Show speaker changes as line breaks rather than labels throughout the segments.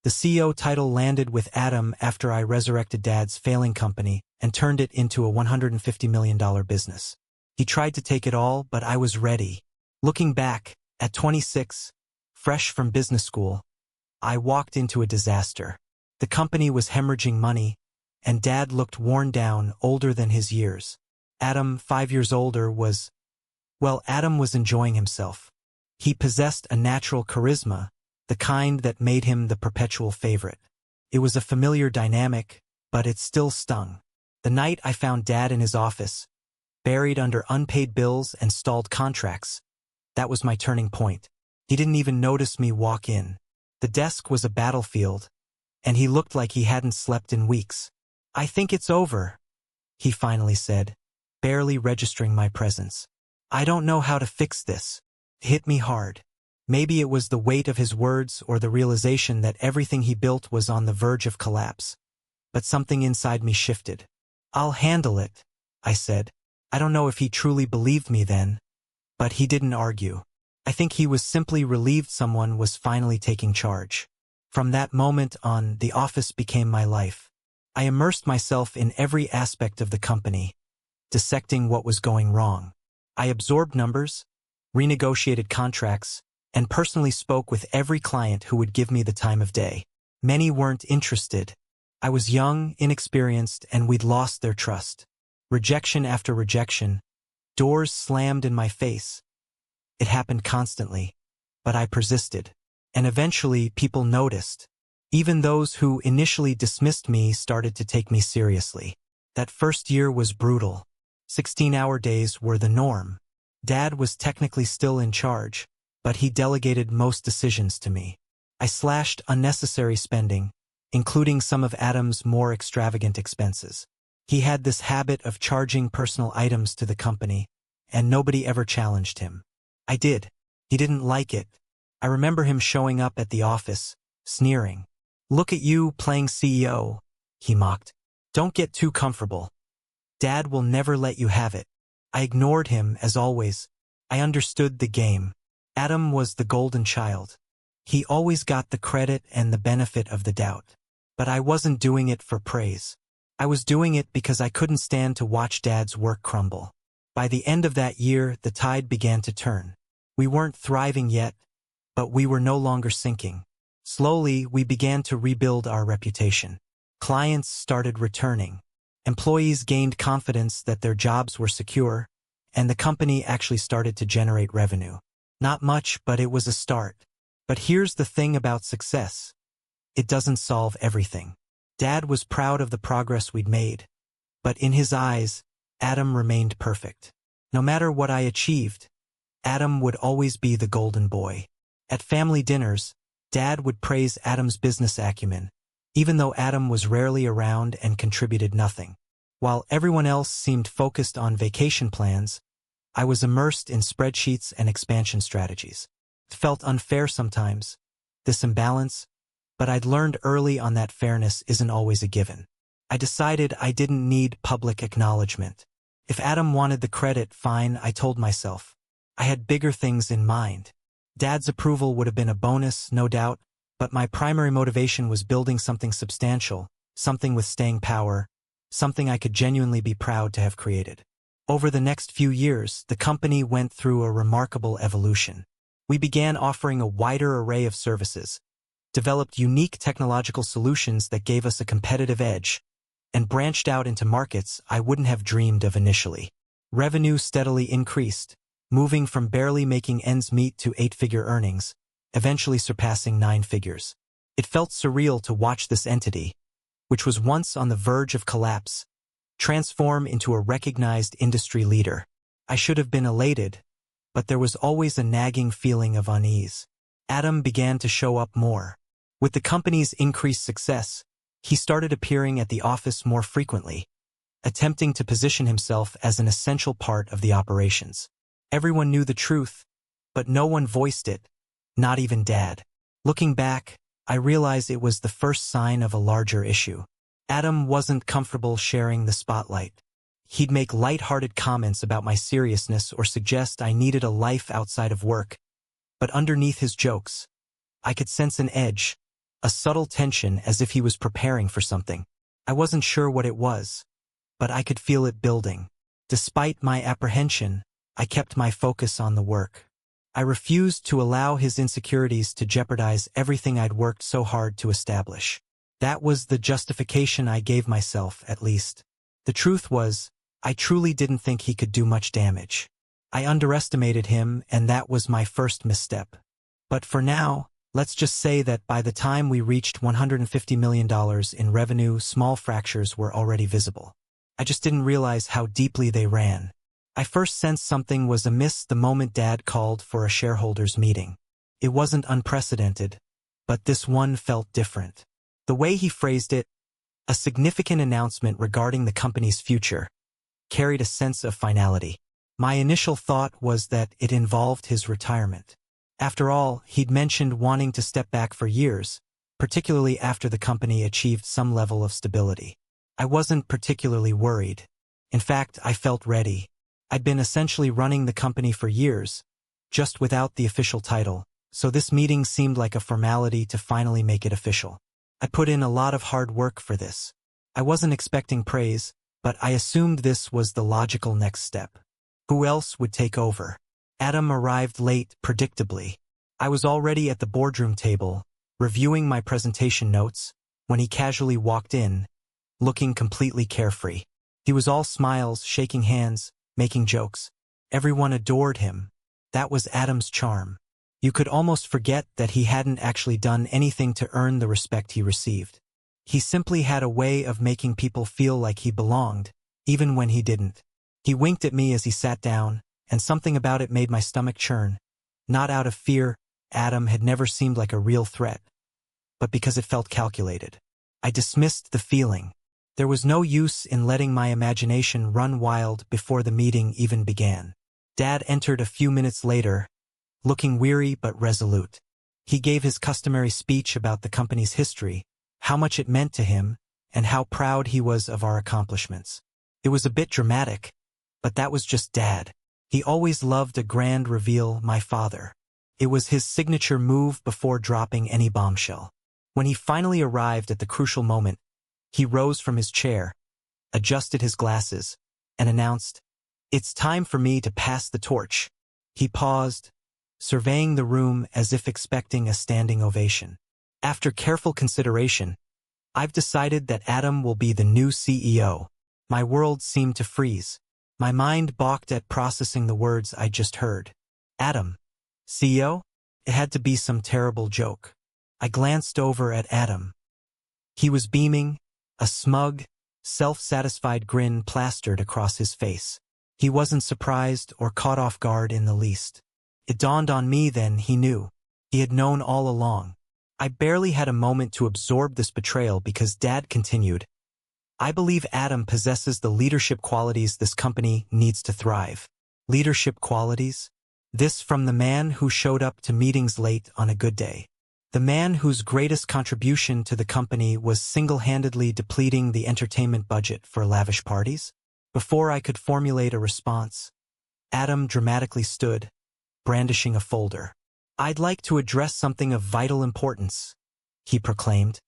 The CEO title landed with Adam after I resurrected Dad's failing company and turned it into a $150 million business. He tried to take it all, but I was ready. Looking back, at 26, fresh from business school, I walked into a disaster. The company was hemorrhaging money, and Dad looked worn down, older than his years. Adam, 5 years older, Adam was enjoying himself. He possessed a natural charisma, the kind that made him the perpetual favorite. It was a familiar dynamic, but it still stung. The night I found Dad in his office, buried under unpaid bills and stalled contracts, that was my turning point. He didn't even notice me walk in. The desk was a battlefield, and he looked like he hadn't slept in weeks. "I think it's over," he finally said, barely registering my presence. "I don't know how to fix this." It hit me hard. Maybe it was the weight of his words or the realization that everything he built was on the verge of collapse. But something inside me shifted. "I'll handle it," I said. I don't know if he truly believed me then, but he didn't argue. I think he was simply relieved someone was finally taking charge. From that moment on, the office became my life. I immersed myself in every aspect of the company, dissecting what was going wrong. I absorbed numbers, renegotiated contracts, and personally spoke with every client who would give me the time of day. Many weren't interested. I was young, inexperienced, and we'd lost their trust. Rejection after rejection, doors slammed in my face. It happened constantly, but I persisted. And eventually, people noticed. Even those who initially dismissed me started to take me seriously. That first year was brutal. 16-hour days were the norm. Dad was technically still in charge, but he delegated most decisions to me. I slashed unnecessary spending, including some of Adam's more extravagant expenses. He had this habit of charging personal items to the company, and nobody ever challenged him. I did. He didn't like it. I remember him showing up at the office, sneering. "Look at you playing CEO," he mocked. "Don't get too comfortable. Dad will never let you have it." I ignored him, as always. I understood the game. Adam was the golden child. He always got the credit and the benefit of the doubt. But I wasn't doing it for praise. I was doing it because I couldn't stand to watch Dad's work crumble. By the end of that year, the tide began to turn. We weren't thriving yet, but we were no longer sinking. Slowly, we began to rebuild our reputation. Clients started returning. Employees gained confidence that their jobs were secure, and the company actually started to generate revenue. Not much, but it was a start. But here's the thing about success. It doesn't solve everything. Dad was proud of the progress we'd made, but in his eyes, Adam remained perfect. No matter what I achieved, Adam would always be the golden boy. At family dinners, Dad would praise Adam's business acumen, even though Adam was rarely around and contributed nothing. While everyone else seemed focused on vacation plans, I was immersed in spreadsheets and expansion strategies. It felt unfair sometimes, this imbalance, but I'd learned early on that fairness isn't always a given. I decided I didn't need public acknowledgement. If Adam wanted the credit, fine, I told myself. I had bigger things in mind. Dad's approval would have been a bonus, no doubt, but my primary motivation was building something substantial, something with staying power, something I could genuinely be proud to have created. Over the next few years, the company went through a remarkable evolution. We began offering a wider array of services, developed unique technological solutions that gave us a competitive edge, and branched out into markets I wouldn't have dreamed of initially. Revenue steadily increased, moving from barely making ends meet to 8-figure earnings, eventually surpassing 9 figures. It felt surreal to watch this entity, which was once on the verge of collapse, transform into a recognized industry leader. I should have been elated, but there was always a nagging feeling of unease. Adam began to show up more. With the company's increased success, he started appearing at the office more frequently, attempting to position himself as an essential part of the operations. Everyone knew the truth, but no one voiced it, not even Dad. Looking back, I realized it was the first sign of a larger issue. Adam wasn't comfortable sharing the spotlight. He'd make light-hearted comments about my seriousness or suggest I needed a life outside of work, but underneath his jokes, I could sense an edge, a subtle tension as if he was preparing for something. I wasn't sure what it was, but I could feel it building. Despite my apprehension, I kept my focus on the work. I refused to allow his insecurities to jeopardize everything I'd worked so hard to establish. That was the justification I gave myself, at least. The truth was, I truly didn't think he could do much damage. I underestimated him, and that was my first misstep. But for now, let's just say that by the time we reached $150 million in revenue, small fractures were already visible. I just didn't realize how deeply they ran. I first sensed something was amiss the moment Dad called for a shareholders' meeting. It wasn't unprecedented, but this one felt different. The way he phrased it, a significant announcement regarding the company's future, carried a sense of finality. My initial thought was that it involved his retirement. After all, he'd mentioned wanting to step back for years, particularly after the company achieved some level of stability. I wasn't particularly worried. In fact, I felt ready. I'd been essentially running the company for years, just without the official title, so this meeting seemed like a formality to finally make it official. I put in a lot of hard work for this. I wasn't expecting praise, but I assumed this was the logical next step. Who else would take over? Adam arrived late, predictably. I was already at the boardroom table, reviewing my presentation notes, when he casually walked in, looking completely carefree. He was all smiles, shaking hands, making jokes. Everyone adored him. That was Adam's charm. You could almost forget that he hadn't actually done anything to earn the respect he received. He simply had a way of making people feel like he belonged, even when he didn't. He winked at me as he sat down, and something about it made my stomach churn. Not out of fear, Adam had never seemed like a real threat, but because it felt calculated. I dismissed the feeling. There was no use in letting my imagination run wild before the meeting even began. Dad entered a few minutes later, looking weary but resolute. He gave his customary speech about the company's history, how much it meant to him, and how proud he was of our accomplishments. It was a bit dramatic, but that was just Dad. He always loved a grand reveal, my father. It was his signature move before dropping any bombshell. When he finally arrived at the crucial moment, he rose from his chair, adjusted his glasses, and announced, "It's time for me to pass the torch." He paused, surveying the room as if expecting a standing ovation. After careful consideration, I've decided that Adam will be the new CEO. My world seemed to freeze. My mind balked at processing the words I just heard. Adam, CEO? It had to be some terrible joke. I glanced over at Adam. He was beaming, a smug, self-satisfied grin plastered across his face. He wasn't surprised or caught off guard in the least. It dawned on me then he knew. He had known all along. I barely had a moment to absorb this betrayal because Dad continued, "I believe Adam possesses the leadership qualities this company needs to thrive." Leadership qualities? This from the man who showed up to meetings late on a good day. The man whose greatest contribution to the company was single-handedly depleting the entertainment budget for lavish parties? Before I could formulate a response, Adam dramatically stood, brandishing a folder. "I'd like to address something of vital importance," he proclaimed,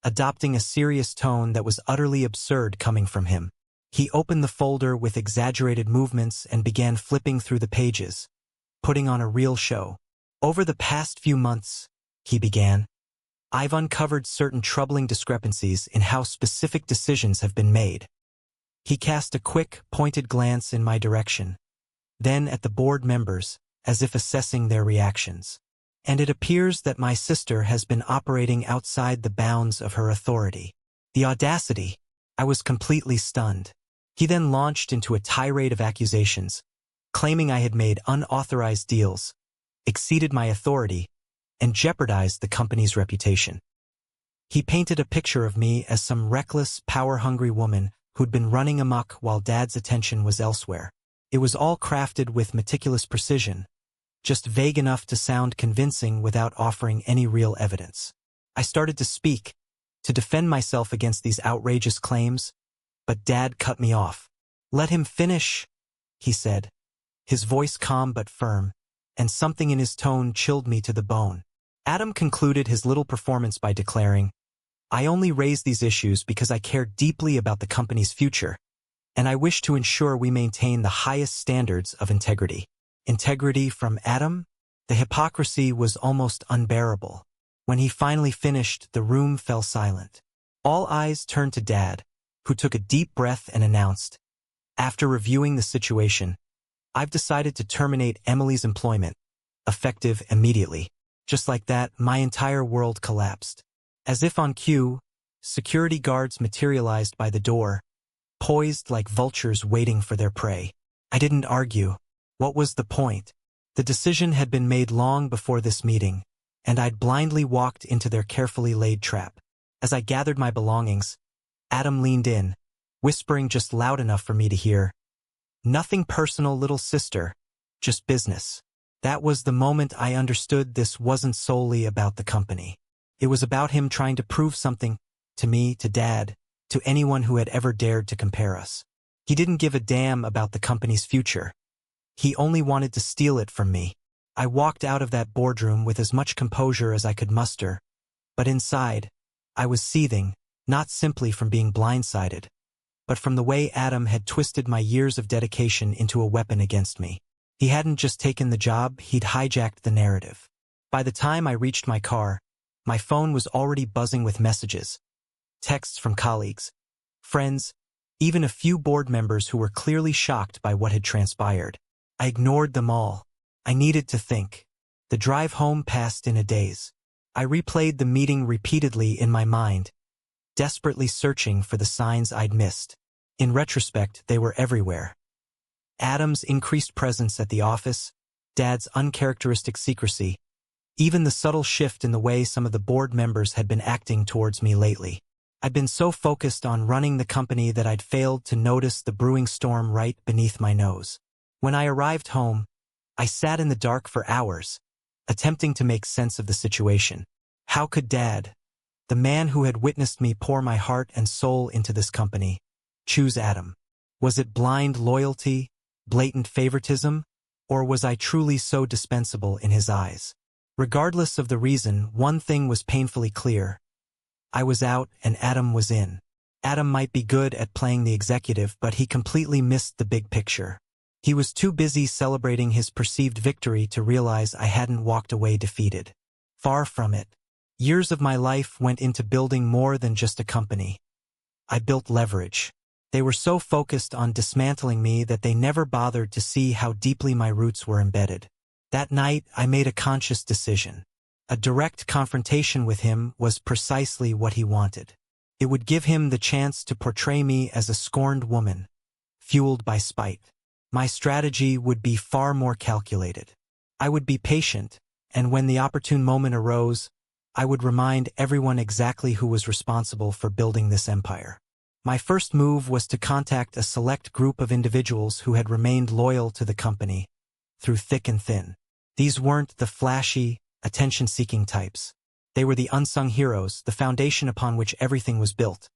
adopting a serious tone that was utterly absurd coming from him. He opened the folder with exaggerated movements and began flipping through the pages, putting on a real show. "Over the past few months," he began, "I've uncovered certain troubling discrepancies in how specific decisions have been made." He cast a quick, pointed glance in my direction, then at the board members, as if assessing their reactions. "And it appears that my sister has been operating outside the bounds of her authority." The audacity! I was completely stunned. He then launched into a tirade of accusations, claiming I had made unauthorized deals, exceeded my authority, and jeopardized the company's reputation. He painted a picture of me as some reckless, power-hungry woman who'd been running amok while Dad's attention was elsewhere. It was all crafted with meticulous precision, just vague enough to sound convincing without offering any real evidence. I started to speak, to defend myself against these outrageous claims, but Dad cut me off. "Let him finish," he said, his voice calm but firm, and something in his tone chilled me to the bone. Adam concluded his little performance by declaring, "I only raise these issues because I care deeply about the company's future, and I wish to ensure we maintain the highest standards of integrity." Integrity from Adam? The hypocrisy was almost unbearable. When he finally finished, the room fell silent. All eyes turned to Dad, who took a deep breath and announced, "After reviewing the situation, I've decided to terminate Emily's employment, effective immediately." Just like that, my entire world collapsed. As if on cue, security guards materialized by the door, poised like vultures waiting for their prey. I didn't argue. What was the point? The decision had been made long before this meeting, and I'd blindly walked into their carefully laid trap. As I gathered my belongings, Adam leaned in, whispering just loud enough for me to hear, "Nothing personal, little sister, just business." That was the moment I understood this wasn't solely about the company. It was about him trying to prove something to me, to Dad, to anyone who had ever dared to compare us. He didn't give a damn about the company's future. He only wanted to steal it from me. I walked out of that boardroom with as much composure as I could muster, but inside, I was seething, not simply from being blindsided, but from the way Adam had twisted my years of dedication into a weapon against me. He hadn't just taken the job, he'd hijacked the narrative. By the time I reached my car, my phone was already buzzing with messages, texts from colleagues, friends, even a few board members who were clearly shocked by what had transpired. I ignored them all. I needed to think. The drive home passed in a daze. I replayed the meeting repeatedly in my mind, desperately searching for the signs I'd missed. In retrospect, they were everywhere. Adam's increased presence at the office, Dad's uncharacteristic secrecy, even the subtle shift in the way some of the board members had been acting towards me lately. I'd been so focused on running the company that I'd failed to notice the brewing storm right beneath my nose. When I arrived home, I sat in the dark for hours, attempting to make sense of the situation. How could Dad, the man who had witnessed me pour my heart and soul into this company, choose Adam? Was it blind loyalty, blatant favoritism, or was I truly so dispensable in his eyes? Regardless of the reason, one thing was painfully clear. I was out and Adam was in. Adam might be good at playing the executive, but he completely missed the big picture. He was too busy celebrating his perceived victory to realize I hadn't walked away defeated. Far from it. Years of my life went into building more than just a company. I built leverage. They were so focused on dismantling me that they never bothered to see how deeply my roots were embedded. That night, I made a conscious decision. A direct confrontation with him was precisely what he wanted. It would give him the chance to portray me as a scorned woman, fueled by spite. My strategy would be far more calculated. I would be patient, and when the opportune moment arose, I would remind everyone exactly who was responsible for building this empire. My first move was to contact a select group of individuals who had remained loyal to the company, through thick and thin. These weren't the flashy, attention-seeking types. They were the unsung heroes, the foundation upon which everything was built.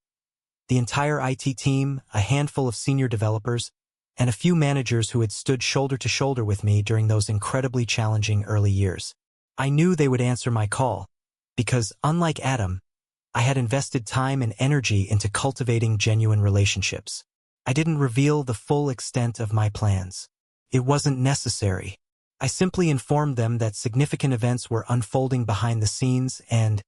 The entire IT team, a handful of senior developers, and a few managers who had stood shoulder to shoulder with me during those incredibly challenging early years. I knew they would answer my call, because, unlike Adam, I had invested time and energy into cultivating genuine relationships. I didn't reveal the full extent of my plans. It wasn't necessary. I simply informed them that significant events were unfolding behind the scenes and,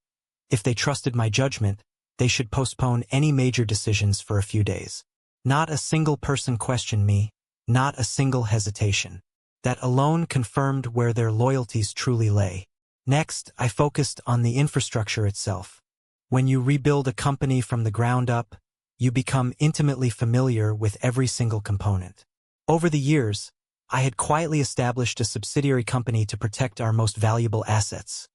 if they trusted my judgment, they should postpone any major decisions for a few days. Not a single person questioned me, not a single hesitation. That alone confirmed where their loyalties truly lay. Next, I focused on the infrastructure itself. When you rebuild a company from the ground up, you become intimately familiar with every single component. Over the years, I had quietly established a subsidiary company to protect our most valuable assets.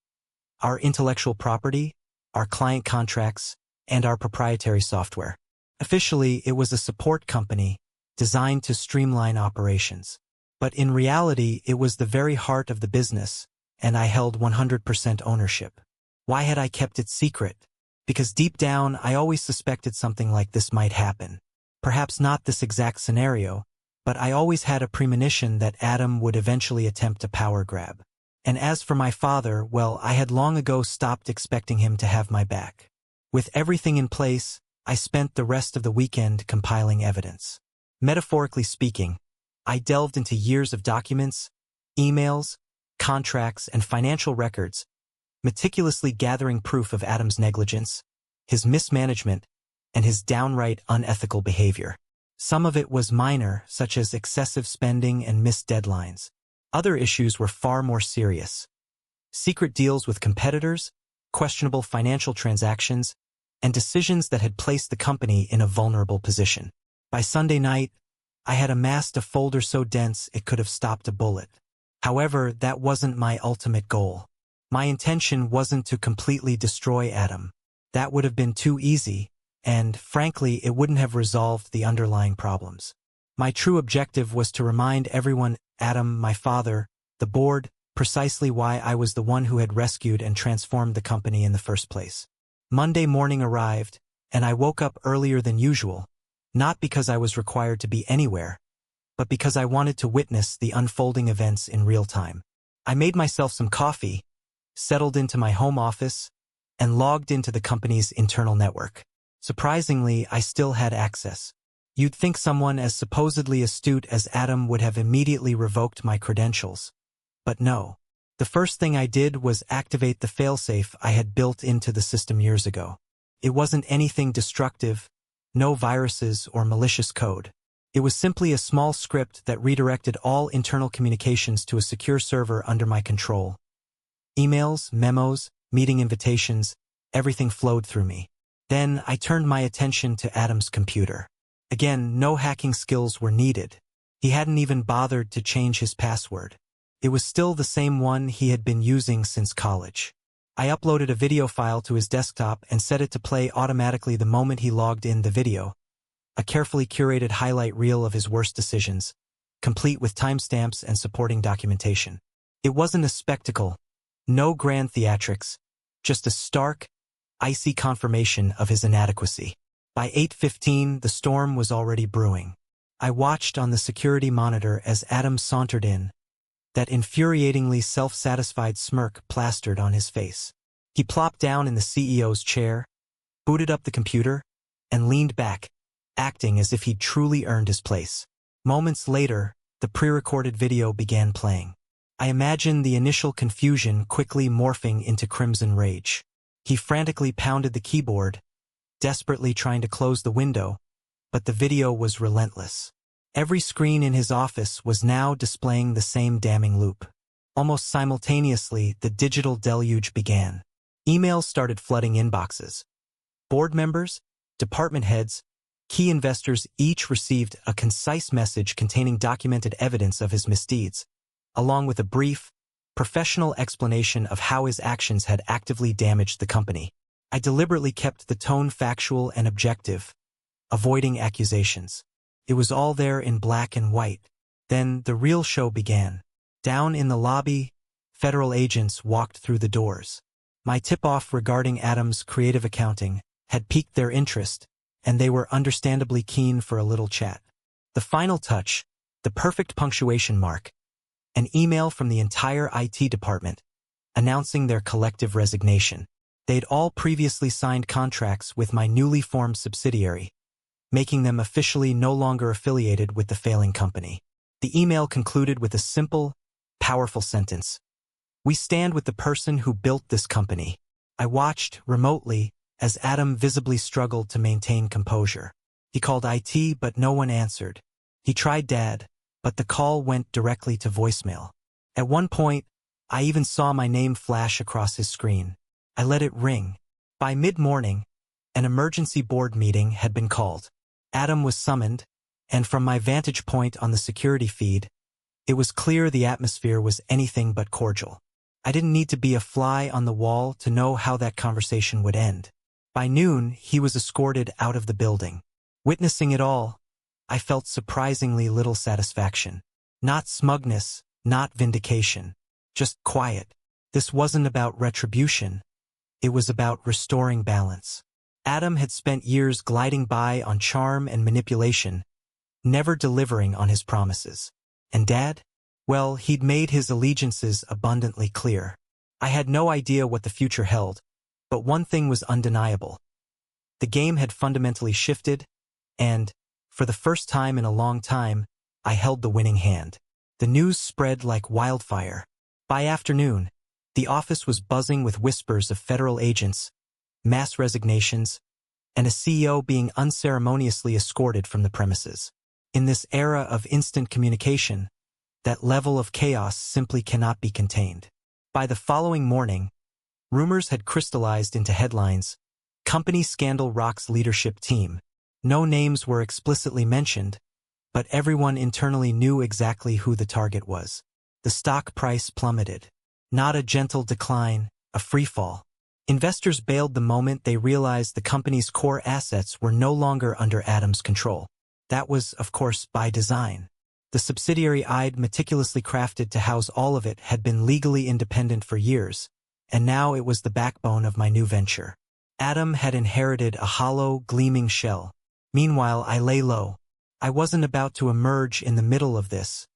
Our intellectual property, our client contracts, and our proprietary software. Officially, it was a support company, designed to streamline operations. But in reality, it was the very heart of the business, and I held 100% ownership. Why had I kept it secret? Because deep down, I always suspected something like this might happen. Perhaps not this exact scenario, but I always had a premonition that Adam would eventually attempt a power grab. And as for my father, well, I had long ago stopped expecting him to have my back. With everything in place, I spent the rest of the weekend compiling evidence. Metaphorically speaking, I delved into years of documents, emails, contracts, and financial records, meticulously gathering proof of Adam's negligence, his mismanagement, and his downright unethical behavior. Some of it was minor, such as excessive spending and missed deadlines. Other issues were far more serious. Secret deals with competitors, questionable financial transactions, and decisions that had placed the company in a vulnerable position. By Sunday night, I had amassed a folder so dense it could have stopped a bullet. However, that wasn't my ultimate goal. My intention wasn't to completely destroy Adam. That would have been too easy, and, frankly, it wouldn't have resolved the underlying problems. My true objective was to remind everyone, Adam, my father, the board, precisely why I was the one who had rescued and transformed the company in the first place. Monday morning arrived, and I woke up earlier than usual, not because I was required to be anywhere, but because I wanted to witness the unfolding events in real time. I made myself some coffee, settled into my home office, and logged into the company's internal network. Surprisingly, I still had access. You'd think someone as supposedly astute as Adam would have immediately revoked my credentials. But no. The first thing I did was activate the failsafe I had built into the system years ago. It wasn't anything destructive, no viruses or malicious code. It was simply a small script that redirected all internal communications to a secure server under my control. Emails, memos, meeting invitations, everything flowed through me. Then I turned my attention to Adam's computer. Again, no hacking skills were needed. He hadn't even bothered to change his password. It was still the same one he had been using since college. I uploaded a video file to his desktop and set it to play automatically the moment he logged in the video, a carefully curated highlight reel of his worst decisions, complete with timestamps and supporting documentation. It wasn't a spectacle, no grand theatrics, just a stark, icy confirmation of his inadequacy. By 8:15, the storm was already brewing. I watched on the security monitor as Adam sauntered in, that infuriatingly self-satisfied smirk plastered on his face. He plopped down in the CEO's chair, booted up the computer, and leaned back, acting as if he'd truly earned his place. Moments later, the pre-recorded video began playing. I imagined the initial confusion quickly morphing into crimson rage. He frantically pounded the keyboard, desperately trying to close the window, but the video was relentless. Every screen in his office was now displaying the same damning loop. Almost simultaneously, the digital deluge began. Emails started flooding inboxes. Board members, department heads, key investors each received a concise message containing documented evidence of his misdeeds, along with a brief, professional explanation of how his actions had actively damaged the company. I deliberately kept the tone factual and objective, avoiding accusations. It was all there in black and white. Then the real show began. Down in the lobby, federal agents walked through the doors. My tip-off regarding Adam's creative accounting had piqued their interest, and they were understandably keen for a little chat. The final touch, the perfect punctuation mark, an email from the entire IT department, announcing their collective resignation. They'd all previously signed contracts with my newly formed subsidiary, making them officially no longer affiliated with the failing company. The email concluded with a simple, powerful sentence. "We stand with the person who built this company." I watched, remotely, as Adam visibly struggled to maintain composure. He called IT, but no one answered. He tried Dad, but the call went directly to voicemail. At one point, I even saw my name flash across his screen. I let it ring. By mid-morning, an emergency board meeting had been called. Adam was summoned, and from my vantage point on the security feed, it was clear the atmosphere was anything but cordial. I didn't need to be a fly on the wall to know how that conversation would end. By noon, he was escorted out of the building. Witnessing it all, I felt surprisingly little satisfaction. Not smugness, not vindication, just quiet. This wasn't about retribution. It was about restoring balance. Adam had spent years gliding by on charm and manipulation, never delivering on his promises. And Dad? Well, he'd made his allegiances abundantly clear. I had no idea what the future held, but one thing was undeniable. The game had fundamentally shifted, and, for the first time in a long time, I held the winning hand. The news spread like wildfire. By afternoon, the office was buzzing with whispers of federal agents, mass resignations, and a CEO being unceremoniously escorted from the premises. In this era of instant communication, that level of chaos simply cannot be contained. By the following morning, rumors had crystallized into headlines. Company scandal rocks leadership team. No names were explicitly mentioned, but everyone internally knew exactly who the target was. The stock price plummeted. Not a gentle decline, a freefall. Investors bailed the moment they realized the company's core assets were no longer under Adam's control. That was, of course, by design. The subsidiary I'd meticulously crafted to house all of it had been legally independent for years, and now it was the backbone of my new venture. Adam had inherited a hollow, gleaming shell. Meanwhile, I lay low. I wasn't about to emerge in the middle of this,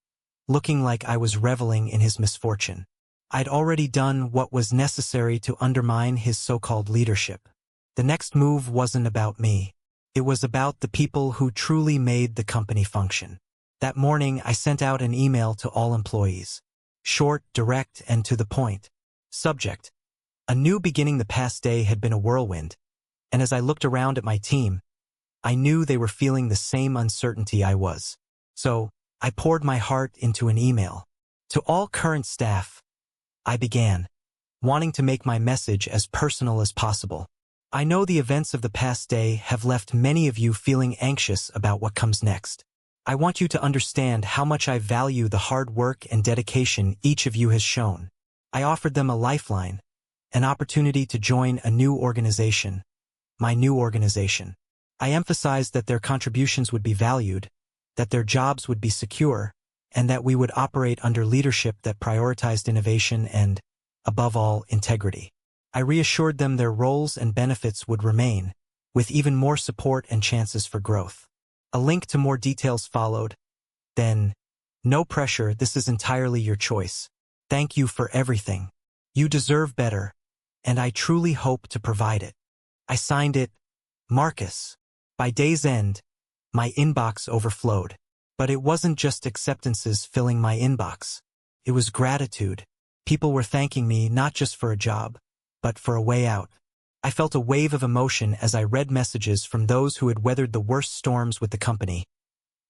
looking like I was reveling in his misfortune. I'd already done what was necessary to undermine his so-called leadership. The next move wasn't about me. It was about the people who truly made the company function. That morning, I sent out an email to all employees. Short, direct, and to the point. Subject: a new beginning. The past day had been a whirlwind, and as I looked around at my team, I knew they were feeling the same uncertainty I was. So, I poured my heart into an email. To all current staff, I began, wanting to make my message as personal as possible. I know the events of the past day have left many of you feeling anxious about what comes next. I want you to understand how much I value the hard work and dedication each of you has shown. I offered them a lifeline, an opportunity to join a new organization, my new organization. I emphasized that their contributions would be valued, that their jobs would be secure, and that we would operate under leadership that prioritized innovation and, above all, integrity. I reassured them their roles and benefits would remain, with even more support and chances for growth. A link to more details followed. Then, no pressure, this is entirely your choice. Thank you for everything. You deserve better, and I truly hope to provide it. I signed it, Marcus. By day's end, my inbox overflowed. But it wasn't just acceptances filling my inbox. It was gratitude. People were thanking me not just for a job, but for a way out. I felt a wave of emotion as I read messages from those who had weathered the worst storms with the company,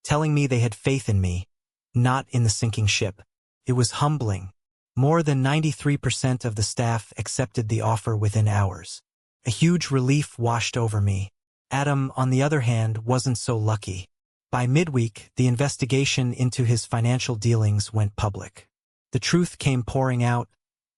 telling me they had faith in me, not in the sinking ship. It was humbling. More than 93% of the staff accepted the offer within hours. A huge relief washed over me. Adam, on the other hand, wasn't so lucky. By midweek, the investigation into his financial dealings went public. The truth came pouring out,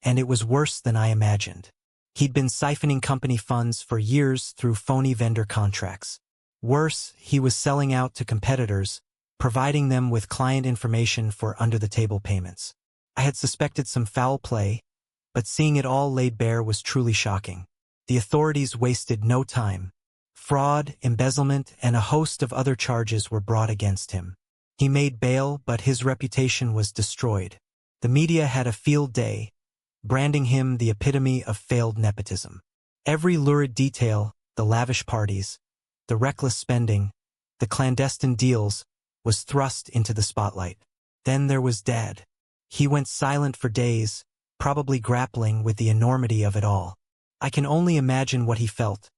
and it was worse than I imagined. He'd been siphoning company funds for years through phony vendor contracts. Worse, he was selling out to competitors, providing them with client information for under-the-table payments. I had suspected some foul play, but seeing it all laid bare was truly shocking. The authorities wasted no time. Fraud, embezzlement, and a host of other charges were brought against him. He made bail, but his reputation was destroyed. The media had a field day, branding him the epitome of failed nepotism. Every lurid detail, the lavish parties, the reckless spending, the clandestine deals, was thrust into the spotlight. Then there was Dad. He went silent for days, probably grappling with the enormity of it all. I can only imagine what he felt,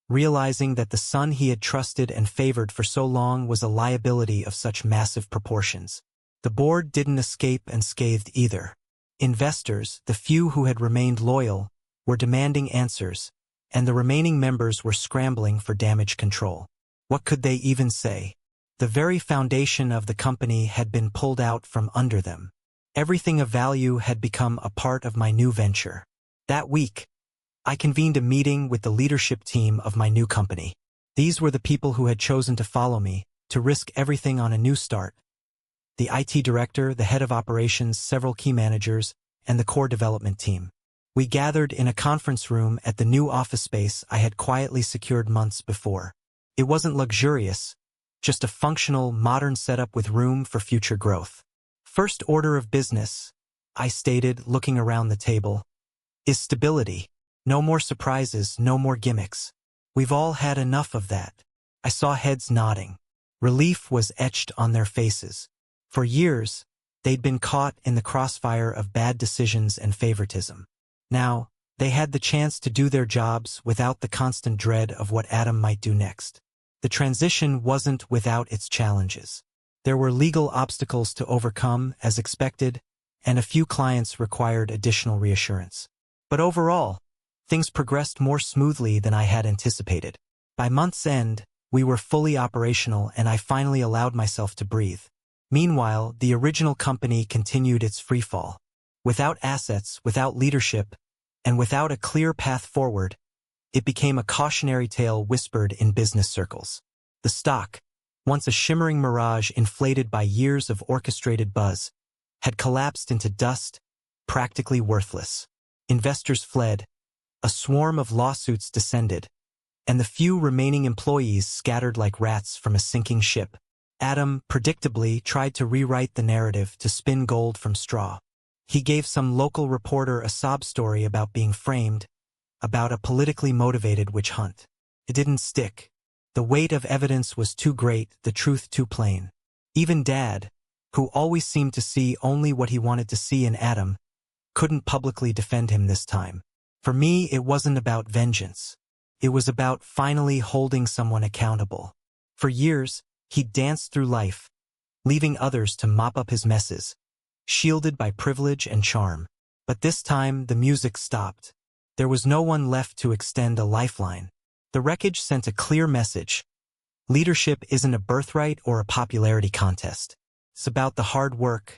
realizing that the son he had trusted and favored for so long was a liability of such massive proportions. The board didn't escape unscathed either. Investors, the few who had remained loyal, were demanding answers, and the remaining members were scrambling for damage control. What could they even say? The very foundation of the company had been pulled out from under them. Everything of value had become a part of my new venture. That week, I convened a meeting with the leadership team of my new company. These were the people who had chosen to follow me, to risk everything on a new start. The IT director, the head of operations, several key managers, and the core development team. We gathered in a conference room at the new office space I had quietly secured months before. It wasn't luxurious, just a functional, modern setup with room for future growth. First order of business, I stated, looking around the table, is stability. No more surprises, no more gimmicks. We've all had enough of that. I saw heads nodding. Relief was etched on their faces. For years, they'd been caught in the crossfire of bad decisions and favoritism. Now, they had the chance to do their jobs without the constant dread of what Adam might do next. The transition wasn't without its challenges. There were legal obstacles to overcome, as expected, and a few clients required additional reassurance. But overall, things progressed more smoothly than I had anticipated. By month's end, we were fully operational and I finally allowed myself to breathe. Meanwhile, the original company continued its freefall. Without assets, without leadership, and without a clear path forward, it became a cautionary tale whispered in business circles. The stock, once a shimmering mirage inflated by years of orchestrated buzz, had collapsed into dust, practically worthless. Investors fled, a swarm of lawsuits descended, and the few remaining employees scattered like rats from a sinking ship. Adam, predictably, tried to rewrite the narrative to spin gold from straw. He gave some local reporter a sob story about being framed, about a politically motivated witch hunt. It didn't stick. The weight of evidence was too great, the truth too plain. Even Dad, who always seemed to see only what he wanted to see in Adam, couldn't publicly defend him this time. For me, it wasn't about vengeance. It was about finally holding someone accountable. For years, he danced through life, leaving others to mop up his messes, shielded by privilege and charm. But this time, the music stopped. There was no one left to extend a lifeline. The wreckage sent a clear message. Leadership isn't a birthright or a popularity contest. It's about the hard work,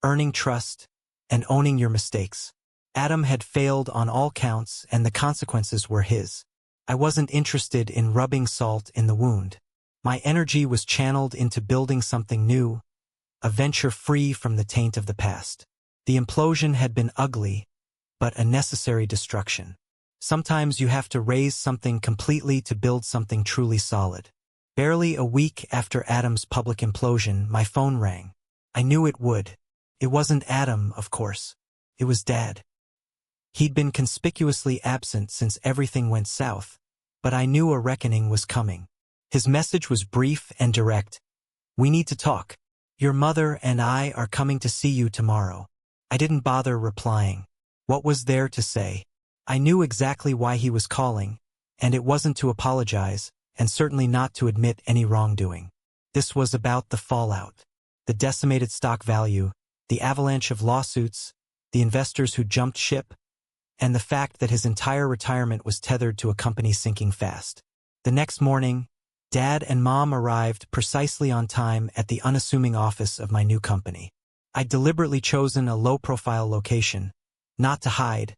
earning trust, and owning your mistakes. Adam had failed on all counts, and the consequences were his. I wasn't interested in rubbing salt in the wound. My energy was channeled into building something new, a venture free from the taint of the past. The implosion had been ugly, but a necessary destruction. Sometimes you have to raise something completely to build something truly solid. Barely a week after Adam's public implosion, my phone rang. I knew it would. It wasn't Adam, of course. It was Dad. He'd been conspicuously absent since everything went south, but I knew a reckoning was coming. His message was brief and direct. "We need to talk. Your mother and I are coming to see you tomorrow." I didn't bother replying. What was there to say? I knew exactly why he was calling, and it wasn't to apologize, and certainly not to admit any wrongdoing. This was about the fallout. The decimated stock value, the avalanche of lawsuits, the investors who jumped ship, and the fact that his entire retirement was tethered to a company sinking fast. The next morning, Dad and Mom arrived precisely on time at the unassuming office of my new company. I'd deliberately chosen a low-profile location, not to hide,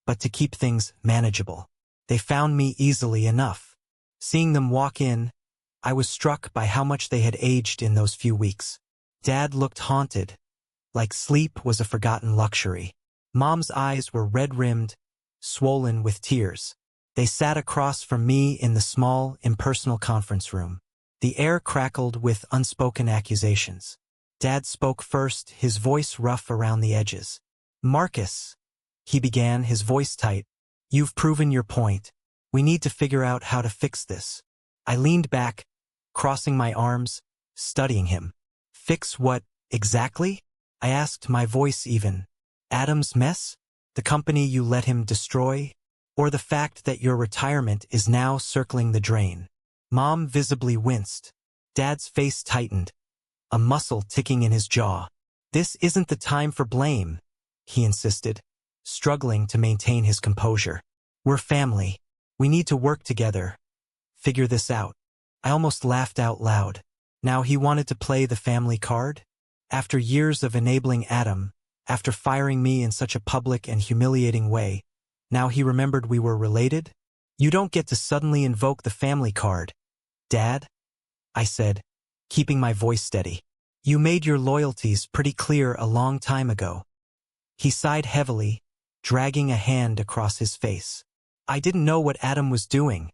but to keep things manageable. They found me easily enough. Seeing them walk in, I was struck by how much they had aged in those few weeks. Dad looked haunted, like sleep was a forgotten luxury. Mom's eyes were red-rimmed, swollen with tears. They sat across from me in the small, impersonal conference room. The air crackled with unspoken accusations. Dad spoke first, his voice rough around the edges. "Marcus," he began, his voice tight, "you've proven your point. We need to figure out how to fix this." I leaned back, crossing my arms, studying him. "Fix what, exactly?" I asked, my voice even. "Adam's mess? The company you let him destroy? Or the fact that your retirement is now circling the drain?" Mom visibly winced. Dad's face tightened, a muscle ticking in his jaw. "This isn't the time for blame," he insisted, struggling to maintain his composure. "We're family. We need to work together. Figure this out." I almost laughed out loud. Now he wanted to play the family card? After years of enabling Adam, after firing me in such a public and humiliating way, now he remembered we were related? "You don't get to suddenly invoke the family card, Dad," I said, keeping my voice steady. "You made your loyalties pretty clear a long time ago." He sighed heavily, dragging a hand across his face. "I didn't know what Adam was doing,"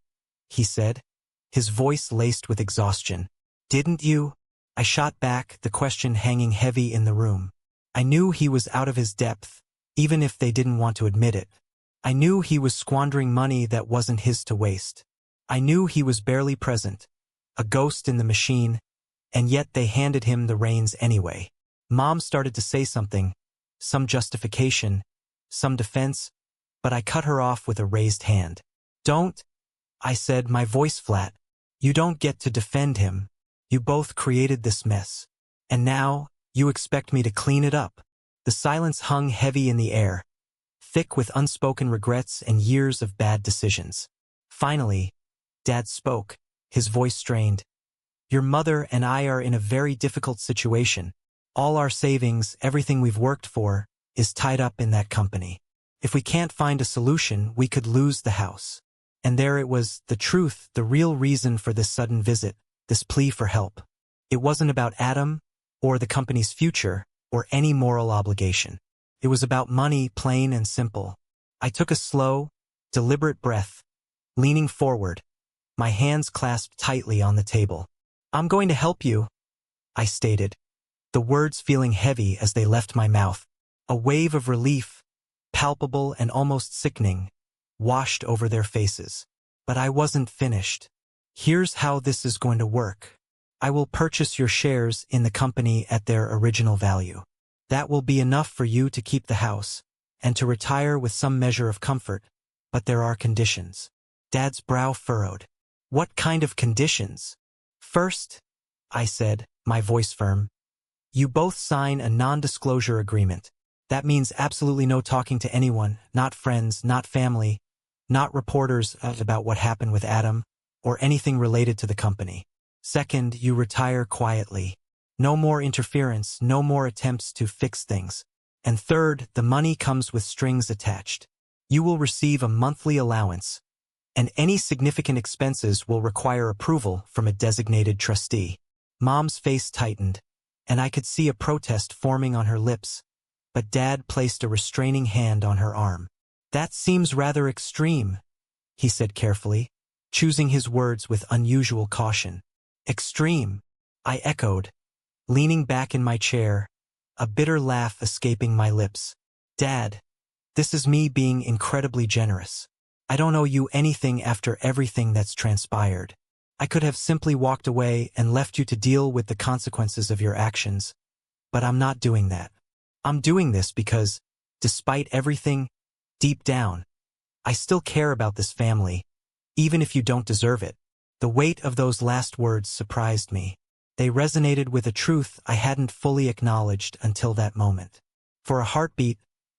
he said, his voice laced with exhaustion. "Didn't you?" I shot back, the question hanging heavy in the room. I knew he was out of his depth, even if they didn't want to admit it. I knew he was squandering money that wasn't his to waste. I knew he was barely present, a ghost in the machine, and yet they handed him the reins anyway. Mom started to say something, some justification, some defense, but I cut her off with a raised hand. Don't, I said, my voice flat. You don't get to defend him. You both created this mess. And now, you expect me to clean it up. The silence hung heavy in the air, thick with unspoken regrets and years of bad decisions. Finally, Dad spoke, his voice strained. Your mother and I are in a very difficult situation. All our savings, everything we've worked for, is tied up in that company. If we can't find a solution, we could lose the house. And there it was, the truth, the real reason for this sudden visit, this plea for help. It wasn't about Adam, or the company's future, or any moral obligation. It was about money, plain and simple. I took a slow, deliberate breath, leaning forward, my hands clasped tightly on the table. I'm going to help you, I stated, the words feeling heavy as they left my mouth. A wave of relief, palpable and almost sickening, washed over their faces. But I wasn't finished. Here's how this is going to work. I will purchase your shares in the company at their original value. That will be enough for you to keep the house and to retire with some measure of comfort, but there are conditions. Dad's brow furrowed. What kind of conditions? First, I said, my voice firm, you both sign a non-disclosure agreement. That means absolutely no talking to anyone, not friends, not family, not reporters about what happened with Adam, or anything related to the company. Second, you retire quietly. No more interference, no more attempts to fix things. And third, the money comes with strings attached. You will receive a monthly allowance, and any significant expenses will require approval from a designated trustee. Mom's face tightened, and I could see a protest forming on her lips, but Dad placed a restraining hand on her arm. That seems rather extreme, he said carefully, choosing his words with unusual caution. Extreme, I echoed, leaning back in my chair, a bitter laugh escaping my lips. Dad, this is me being incredibly generous. I don't owe you anything after everything that's transpired. I could have simply walked away and left you to deal with the consequences of your actions, but I'm not doing that. I'm doing this because, despite everything, deep down, I still care about this family, even if you don't deserve it. The weight of those last words surprised me. They resonated with a truth I hadn't fully acknowledged until that moment. For a heartbeat,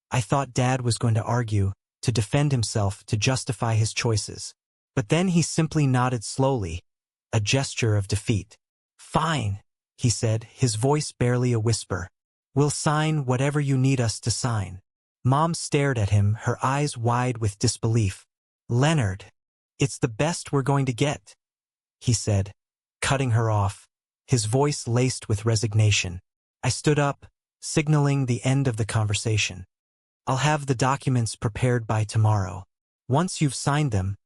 I thought Dad was going to argue, to defend himself, to justify his choices. But then he simply nodded slowly, a gesture of defeat. Fine, he said, his voice barely a whisper. We'll sign whatever you need us to sign. Mom stared at him, her eyes wide with disbelief. Leonard, it's the best we're going to get, he said, cutting her off, his voice laced with resignation. I stood up, signaling the end of the conversation. I'll have the documents prepared by tomorrow. Once you've signed them,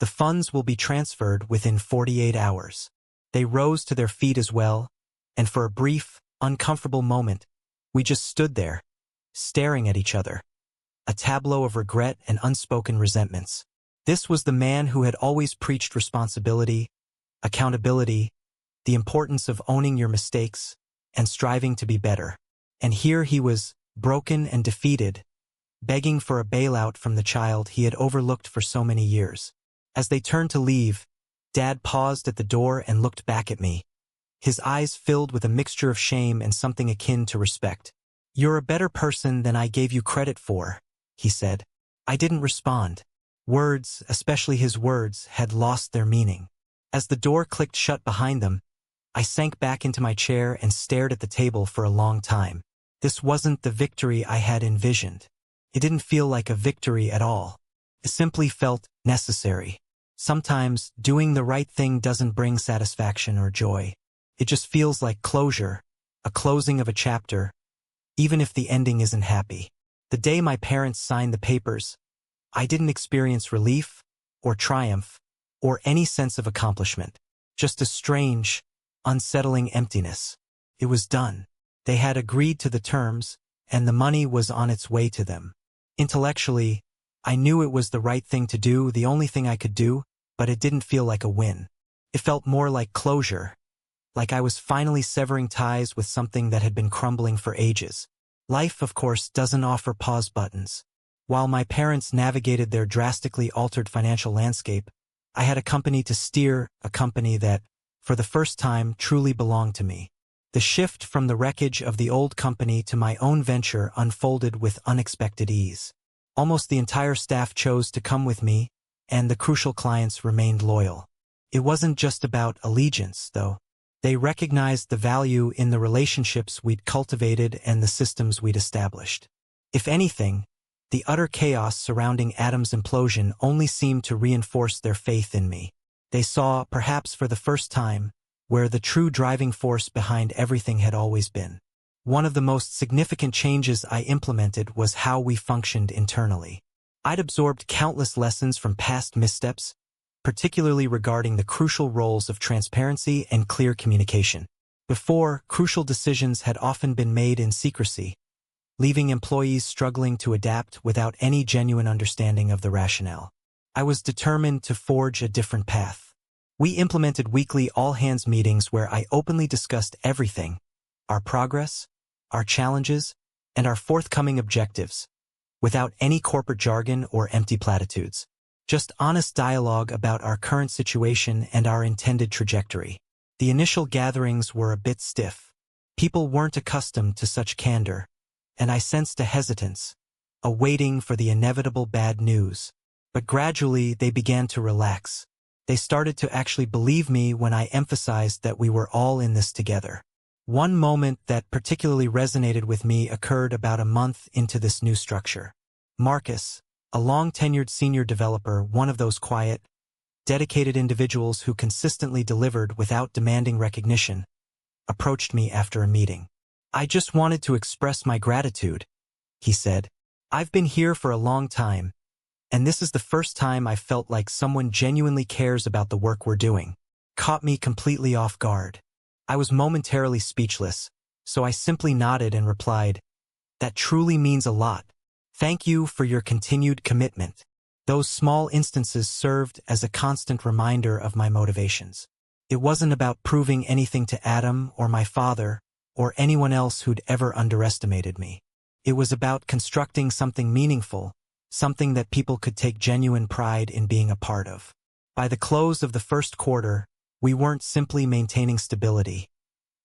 the funds will be transferred within 48 hours. They rose to their feet as well, and for a brief, uncomfortable moment, we just stood there, staring at each other. A tableau of regret and unspoken resentments. This was the man who had always preached responsibility, accountability, the importance of owning your mistakes, and striving to be better. And here he was, broken and defeated, begging for a bailout from the child he had overlooked for so many years. As they turned to leave, Dad paused at the door and looked back at me, his eyes filled with a mixture of shame and something akin to respect. You're a better person than I gave you credit for, he said. I didn't respond. Words, especially his words, had lost their meaning. As the door clicked shut behind them, I sank back into my chair and stared at the table for a long time. This wasn't the victory I had envisioned. It didn't feel like a victory at all. It simply felt necessary. Sometimes, doing the right thing doesn't bring satisfaction or joy. It just feels like closure, a closing of a chapter, even if the ending isn't happy. The day my parents signed the papers, I didn't experience relief, or triumph, or any sense of accomplishment. Just a strange, unsettling emptiness. It was done. They had agreed to the terms, and the money was on its way to them. Intellectually, I knew it was the right thing to do, the only thing I could do, but it didn't feel like a win. It felt more like closure, like I was finally severing ties with something that had been crumbling for ages. Life, of course, doesn't offer pause buttons. While my parents navigated their drastically altered financial landscape, I had a company to steer, a company that, for the first time, truly belonged to me. The shift from the wreckage of the old company to my own venture unfolded with unexpected ease. Almost the entire staff chose to come with me, and the crucial clients remained loyal. It wasn't just about allegiance, though. They recognized the value in the relationships we'd cultivated and the systems we'd established. If anything, the utter chaos surrounding Adam's implosion only seemed to reinforce their faith in me. They saw, perhaps for the first time, where the true driving force behind everything had always been. One of the most significant changes I implemented was how we functioned internally. I'd absorbed countless lessons from past missteps, particularly regarding the crucial roles of transparency and clear communication. Before, crucial decisions had often been made in secrecy, leaving employees struggling to adapt without any genuine understanding of the rationale. I was determined to forge a different path. We implemented weekly all-hands meetings where I openly discussed everything: our progress, our challenges, and our forthcoming objectives, without any corporate jargon or empty platitudes. Just honest dialogue about our current situation and our intended trajectory. The initial gatherings were a bit stiff. People weren't accustomed to such candor, and I sensed a hesitance, a waiting for the inevitable bad news. But gradually they began to relax. They started to actually believe me when I emphasized that we were all in this together. One moment that particularly resonated with me occurred about a month into this new structure. Marcus, a long-tenured senior developer, one of those quiet, dedicated individuals who consistently delivered without demanding recognition, approached me after a meeting. "I just wanted to express my gratitude," he said. "I've been here for a long time, and this is the first time I felt like someone genuinely cares about the work we're doing." Caught me completely off guard. I was momentarily speechless, so I simply nodded and replied, "That truly means a lot. Thank you for your continued commitment." Those small instances served as a constant reminder of my motivations. It wasn't about proving anything to Adam or my father or anyone else who'd ever underestimated me. It was about constructing something meaningful, something that people could take genuine pride in being a part of. By the close of the first quarter, we weren't simply maintaining stability.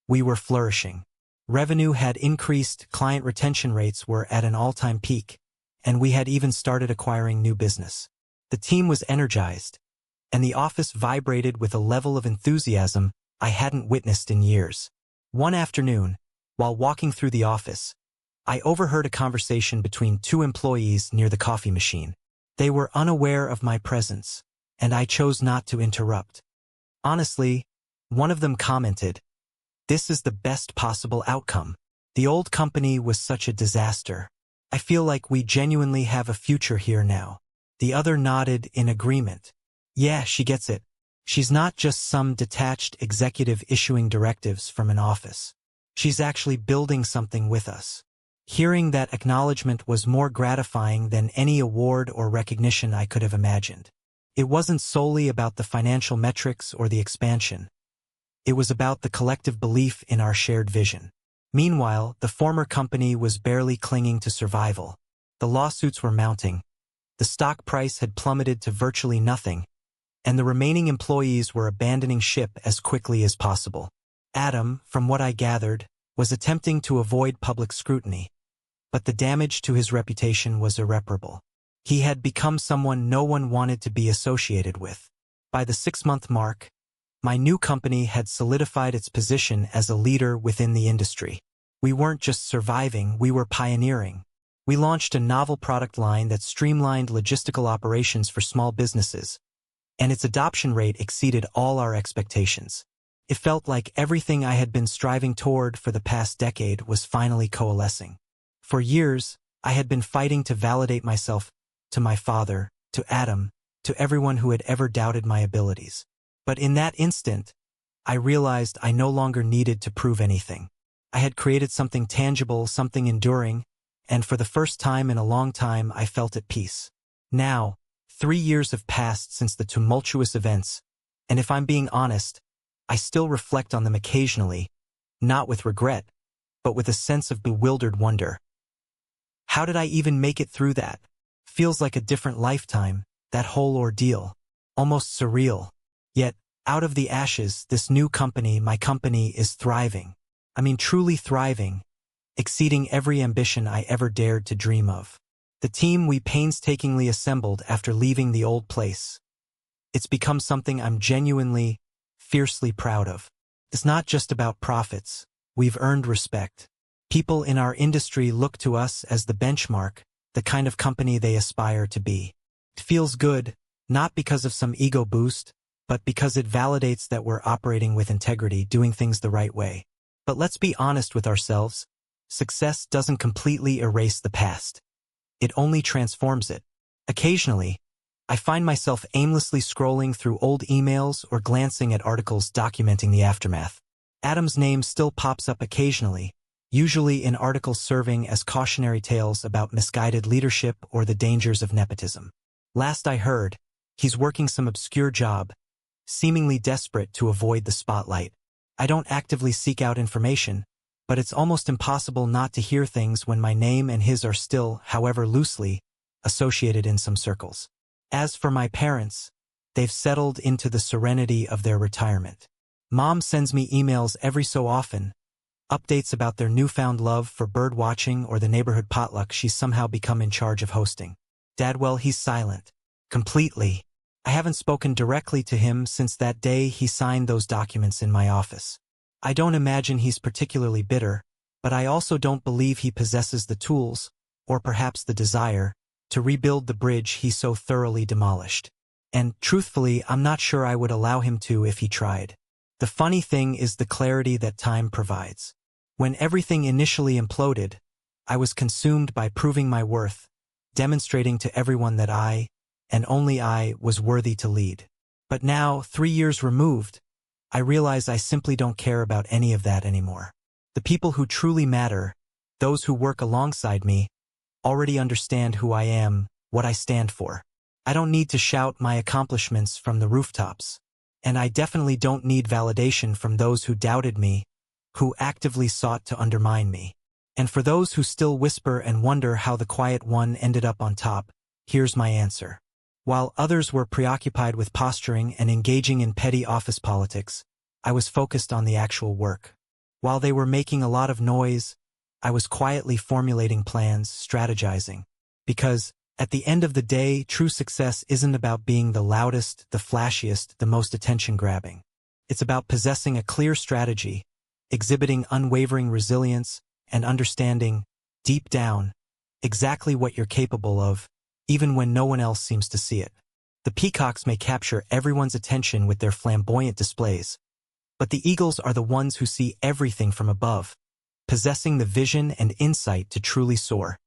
We were flourishing. Revenue had increased, client retention rates were at an all-time peak, and we had even started acquiring new business. The team was energized, and the office vibrated with a level of enthusiasm I hadn't witnessed in years. One afternoon, while walking through the office, I overheard a conversation between two employees near the coffee machine. They were unaware of my presence, and I chose not to interrupt. Honestly, one of them commented, "This is the best possible outcome. The old company was such a disaster. I feel like we genuinely have a future here now." The other nodded in agreement. "Yeah, she gets it. She's not just some detached executive issuing directives from an office. She's actually building something with us." Hearing that acknowledgement was more gratifying than any award or recognition I could have imagined. It wasn't solely about the financial metrics or the expansion. It was about the collective belief in our shared vision. Meanwhile, the former company was barely clinging to survival. The lawsuits were mounting. The stock price had plummeted to virtually nothing, and the remaining employees were abandoning ship as quickly as possible. Adam, from what I gathered, was attempting to avoid public scrutiny, but the damage to his reputation was irreparable. He had become someone no one wanted to be associated with. By the 6-month mark, my new company had solidified its position as a leader within the industry. We weren't just surviving, we were pioneering. We launched a novel product line that streamlined logistical operations for small businesses, and its adoption rate exceeded all our expectations. It felt like everything I had been striving toward for the past decade was finally coalescing. For years, I had been fighting to validate myself, to my father, to Adam, to everyone who had ever doubted my abilities. But in that instant, I realized I no longer needed to prove anything. I had created something tangible, something enduring, and for the first time in a long time I felt at peace. Now, 3 years have passed since the tumultuous events, and if I'm being honest, I still reflect on them occasionally, not with regret, but with a sense of bewildered wonder. How did I even make it through that? Feels like a different lifetime, that whole ordeal. Almost surreal. Yet, out of the ashes, this new company, my company, is thriving. I mean, truly thriving, exceeding every ambition I ever dared to dream of. The team we painstakingly assembled after leaving the old place. It's become something I'm genuinely, fiercely proud of. It's not just about profits. We've earned respect. People in our industry look to us as the benchmark, the kind of company they aspire to be. It feels good, not because of some ego boost, but because it validates that we're operating with integrity, doing things the right way. But let's be honest with ourselves. Success doesn't completely erase the past. It only transforms it. Occasionally, I find myself aimlessly scrolling through old emails or glancing at articles documenting the aftermath. Adam's name still pops up occasionally, usually in articles serving as cautionary tales about misguided leadership or the dangers of nepotism. Last I heard, he's working some obscure job, seemingly desperate to avoid the spotlight. I don't actively seek out information, but it's almost impossible not to hear things when my name and his are still, however loosely, associated in some circles. As for my parents, they've settled into the serenity of their retirement. Mom sends me emails every so often, updates about their newfound love for bird watching or the neighborhood potluck she's somehow become in charge of hosting. Dad, well, he's silent. Completely. I haven't spoken directly to him since that day he signed those documents in my office. I don't imagine he's particularly bitter, but I also don't believe he possesses the tools, or perhaps the desire, to rebuild the bridge he so thoroughly demolished. And, truthfully, I'm not sure I would allow him to if he tried. The funny thing is the clarity that time provides. When everything initially imploded, I was consumed by proving my worth, demonstrating to everyone that I, and only I, was worthy to lead. But now, 3 years removed, I realize I simply don't care about any of that anymore. The people who truly matter, those who work alongside me, already understand who I am, what I stand for. I don't need to shout my accomplishments from the rooftops. And I definitely don't need validation from those who doubted me, who actively sought to undermine me. And for those who still whisper and wonder how the quiet one ended up on top, here's my answer. While others were preoccupied with posturing and engaging in petty office politics, I was focused on the actual work. While they were making a lot of noise, I was quietly formulating plans, strategizing. Because, at the end of the day, true success isn't about being the loudest, the flashiest, the most attention-grabbing. It's about possessing a clear strategy, exhibiting unwavering resilience, and understanding, deep down, exactly what you're capable of, even when no one else seems to see it. The peacocks may capture everyone's attention with their flamboyant displays, but the eagles are the ones who see everything from above, possessing the vision and insight to truly soar.